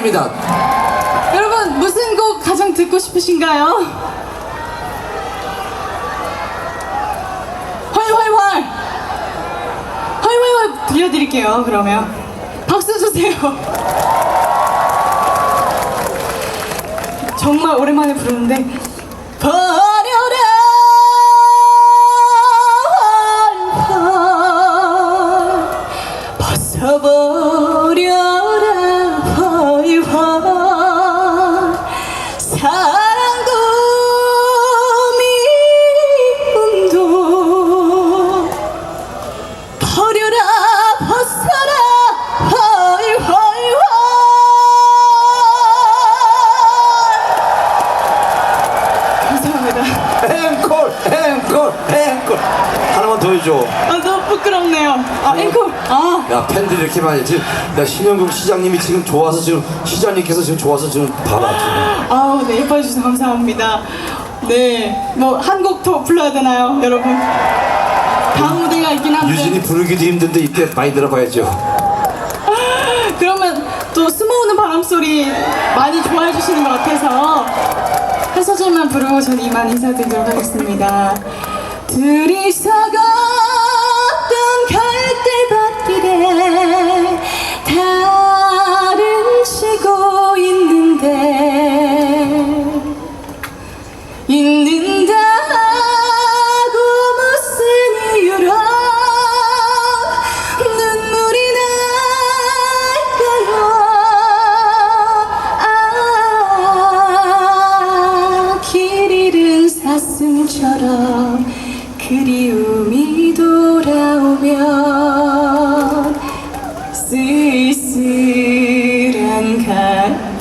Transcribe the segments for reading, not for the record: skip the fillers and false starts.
입니다. 여러분 무슨 곡 가장 듣고 싶으신가요? 활활활 활활활 들려드릴게요. 그러면 박수 주세요. 정말 오랜만에 부르는데 버려라 활활 벗어버려라 활활 사랑도 미움도 버려라 벗어라 활활활. 감사합니다. 앵콜 하나만 더 해줘. 너무 부끄럽네요. 앵콜. 야, 팬들이 이렇게 많이 지금. 야, 신영국 시장님이 지금 좋아서 지금 시장님께서 지금 좋아서 지금 봐라 지금. 아우, 네, 예뻐해 주셔서 감사합니다. 네, 뭐 한 곡 더 불러야 되나요, 여러분? 다음 무대가 있긴 한데. 유진이 부르기도 힘든데 이때 많이 들어봐야죠. 그러면 또 스모우는 바람 소리 많이 좋아해 주시는 것 같아서 한 소절만 부르고 전 이만 인사드리도록 하겠습니다. 둘이서 걷던 갈대밭길에 달은 지고 있는다고 무슨 이유로 눈물이 날까요? 길 잃은 사슴처럼 그리움이 돌아오면 쓸쓸한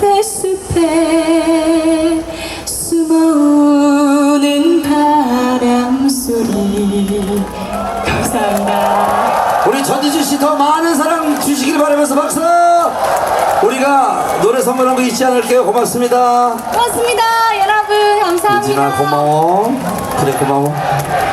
갈대숲에 숨어오는 바람소리. 감사합니다. 우리 전지준 씨 더 많은 사랑 주시길 바라면서 박수. 우리가 노래 선물한 거 잊지 않을게요. 고맙습니다. 고맙습니다 여러분. 감사합니다. 유진아 고마워. 그래 고마워.